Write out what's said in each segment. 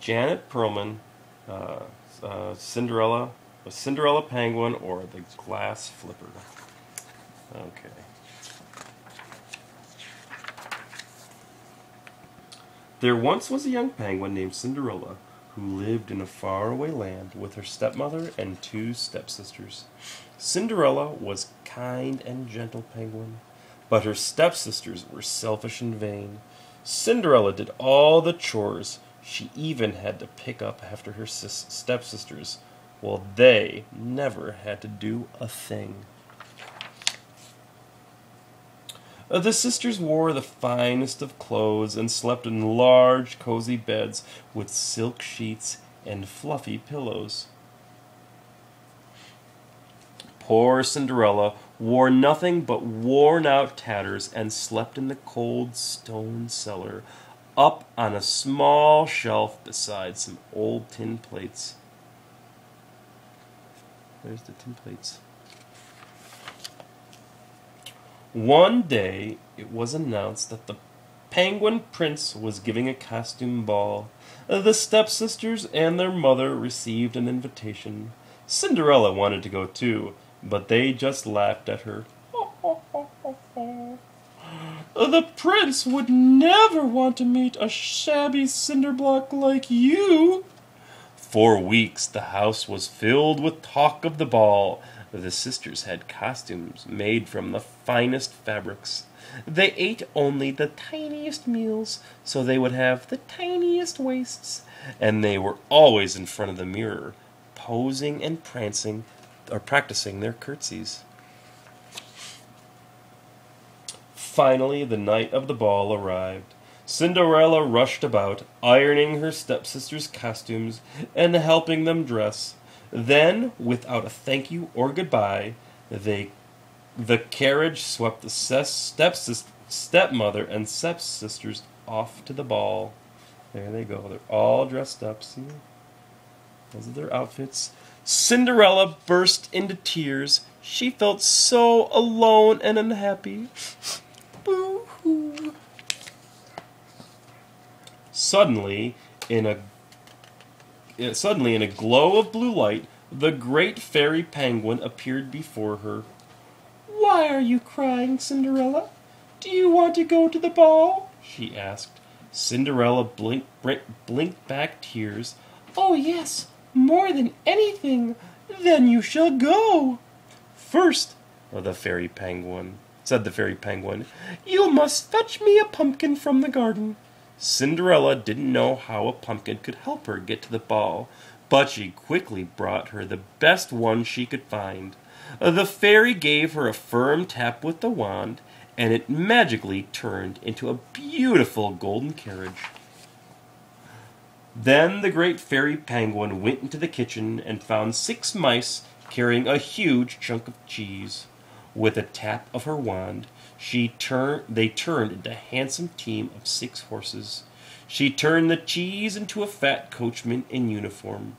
Janet Perlman, Cinderella, a Cinderella Penguin, or the Glass Flipper. Okay. There once was a young penguin named Cinderella who lived in a faraway land with her stepmother and two stepsisters. Cinderella was kind and gentle penguin, but her stepsisters were selfish and vain. Cinderella did all the chores. She even had to pick up after her stepsisters, while they never had to do a thing. The sisters wore the finest of clothes and slept in large, cozy beds with silk sheets and fluffy pillows. Poor Cinderella wore nothing but worn-out tatters and slept in the cold stone cellar, up on a small shelf beside some old tin plates. There's the tin plates. One day, it was announced that the Penguin Prince was giving a costume ball. The stepsisters and their mother received an invitation. Cinderella wanted to go too, but they just laughed at her. The prince would never want to meet a shabby cinderblock like you. For weeks the house was filled with talk of the ball. The sisters had costumes made from the finest fabrics. They ate only the tiniest meals, so they would have the tiniest waists, and they were always in front of the mirror, posing and prancing, or practicing their curtsies. Finally, the night of the ball arrived. Cinderella rushed about, ironing her stepsisters' costumes and helping them dress. Then, without a thank you or goodbye, the carriage swept the stepmother and stepsisters off to the ball. There they go. They're all dressed up. See? Those are their outfits. Cinderella burst into tears. She felt so alone and unhappy. Boo-hoo. Suddenly, in a glow of blue light, the great fairy penguin appeared before her. "Why are you crying, Cinderella? Do you want to go to the ball?" she asked. Cinderella blinked back tears. "Oh yes, more than anything. Then you shall go." "First," said the fairy penguin, "you must fetch me a pumpkin from the garden." Cinderella didn't know how a pumpkin could help her get to the ball, but she quickly brought her the best one she could find. The fairy gave her a firm tap with the wand, and it magically turned into a beautiful golden carriage. Then the great fairy penguin went into the kitchen and found 6 mice carrying a huge chunk of cheese. With a tap of her wand, they turned into a handsome team of 6 horses. She turned the cheese into a fat coachman in uniform.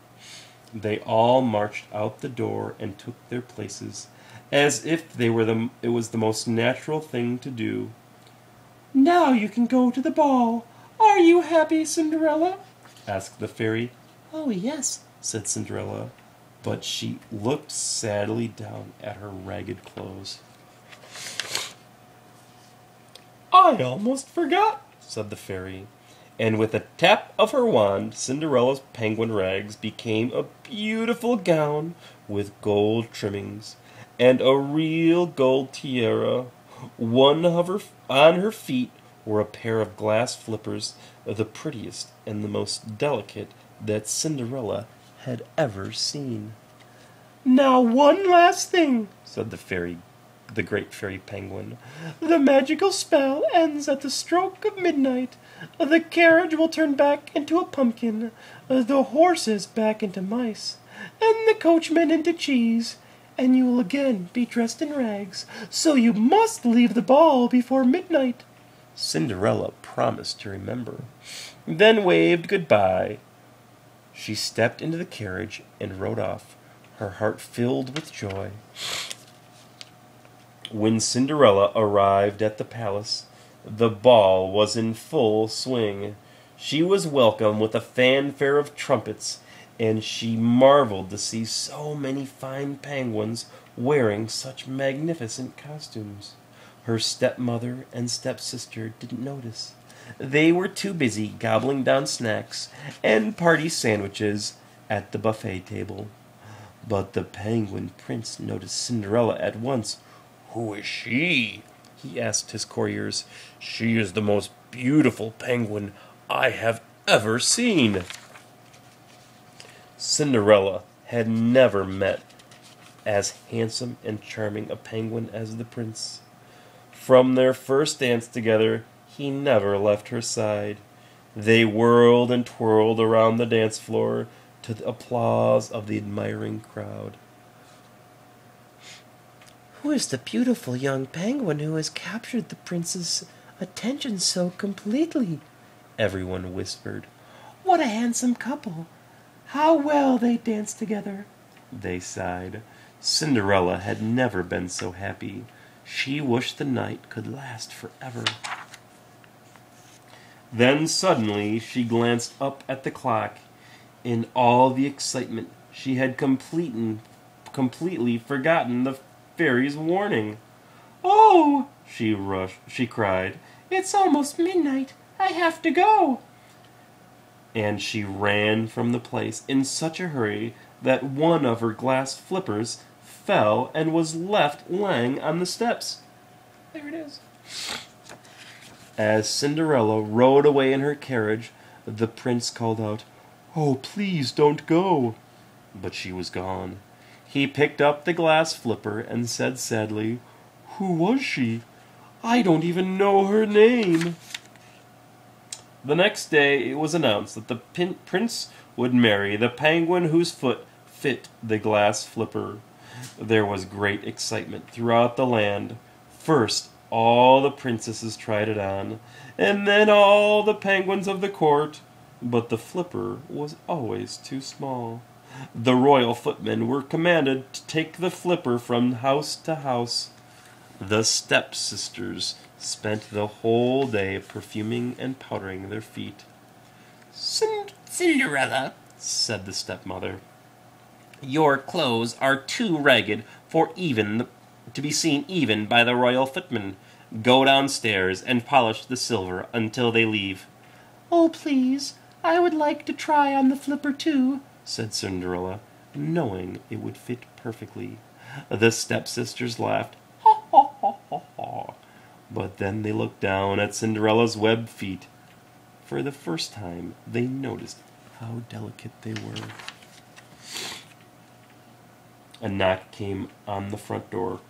They all marched out the door and took their places, as if it was the most natural thing to do. "Now you can go to the ball. Are you happy, Cinderella?" asked the fairy. "Oh yes," said Cinderella, but she looked sadly down at her ragged clothes. "I almost forgot," said the fairy, and with a tap of her wand, Cinderella's penguin rags became a beautiful gown with gold trimmings and a real gold tiara. On her feet were a pair of glass flippers, the prettiest and the most delicate that Cinderella had ever seen. "Now one last thing," said the great fairy penguin. "The magical spell ends at the stroke of midnight. The carriage will turn back into a pumpkin, the horses back into mice, and the coachman into cheese, and you will again be dressed in rags, so you must leave the ball before midnight." Cinderella promised to remember, then waved goodbye. She stepped into the carriage and rode off, her heart filled with joy. When Cinderella arrived at the palace, the ball was in full swing. She was welcomed with a fanfare of trumpets, and she marveled to see so many fine penguins wearing such magnificent costumes. Her stepmother and stepsister didn't notice. They were too busy gobbling down snacks and party sandwiches at the buffet table. But the Penguin Prince noticed Cinderella at once. "Who is she?" he asked his courtiers. "She is the most beautiful penguin I have ever seen." Cinderella had never met as handsome and charming a penguin as the prince. From their first dance together, he never left her side. They whirled and twirled around the dance floor to the applause of the admiring crowd. "Who is the beautiful young penguin who has captured the prince's attention so completely?" everyone whispered. "What a handsome couple! How well they dance together!" they sighed. Cinderella had never been so happy. She wished the night could last forever. Then suddenly she glanced up at the clock. In all the excitement, she had completely forgotten the fairy's warning. "Oh!" she cried. "It's almost midnight. I have to go." And she ran from the place in such a hurry that one of her glass flippers fell and was left lying on the steps. There it is. As Cinderella rode away in her carriage, the prince called out, "Oh, please don't go." But she was gone. He picked up the glass flipper and said sadly, "Who was she? I don't even know her name." The next day it was announced that the prince would marry the penguin whose foot fit the glass flipper. There was great excitement throughout the land. First, all the princesses tried it on, and then all the penguins of the court. But the flipper was always too small. The royal footmen were commanded to take the flipper from house to house. The stepsisters spent the whole day perfuming and powdering their feet. "Cinderella," said the stepmother, "your clothes are too ragged to be seen even by the royal footmen. Go downstairs and polish the silver until they leave." "Oh, please, I would like to try on the flipper too," said Cinderella, knowing it would fit perfectly. The stepsisters laughed. "Ha, ha, ha, ha, ha." But then they looked down at Cinderella's webbed feet. For the first time, they noticed how delicate they were. A knock came on the front door.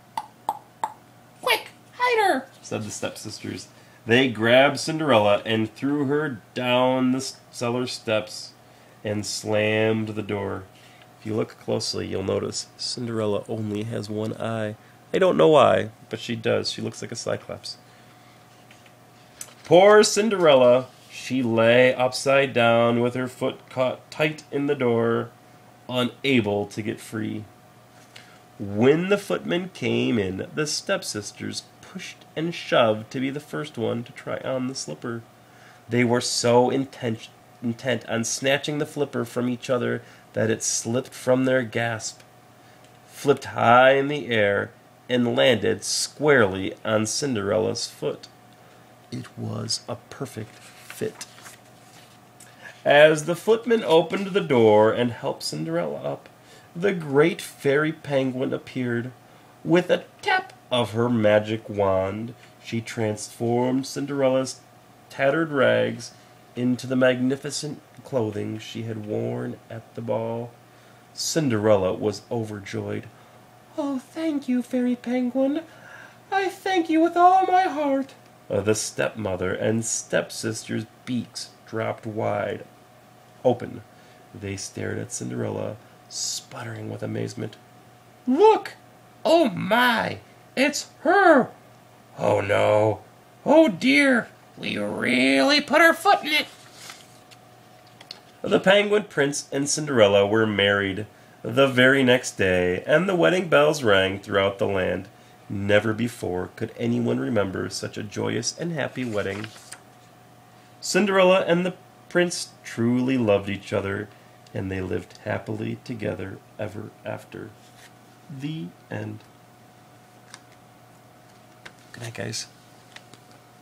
"Quick, hide her," said the stepsisters. They grabbed Cinderella and threw her down the cellar steps and slammed the door. If you look closely, you'll notice Cinderella only has one eye. I don't know why, but she does. She looks like a cyclops. Poor Cinderella! She lay upside down with her foot caught tight in the door, unable to get free. When the footman came in, the stepsisters pushed and shoved to be the first one to try on the slipper. They were so intent on snatching the flipper from each other that it slipped from their grasp, flipped high in the air, and landed squarely on Cinderella's foot. It was a perfect fit. As the footman opened the door and helped Cinderella up, the great fairy penguin appeared. With a tap of her magic wand, she transformed Cinderella's tattered rags into the magnificent clothing she had worn at the ball. Cinderella was overjoyed. "Oh, thank you, Fairy Penguin. I thank you with all my heart." The stepmother and stepsister's beaks dropped wide open. They stared at Cinderella, sputtering with amazement. "Look! Oh my! It's her! Oh no! Oh dear! We really put our foot in it!" The Penguin Prince and Cinderella were married the very next day, and the wedding bells rang throughout the land. Never before could anyone remember such a joyous and happy wedding. Cinderella and the prince truly loved each other, and they lived happily together ever after. The end. Good night, guys.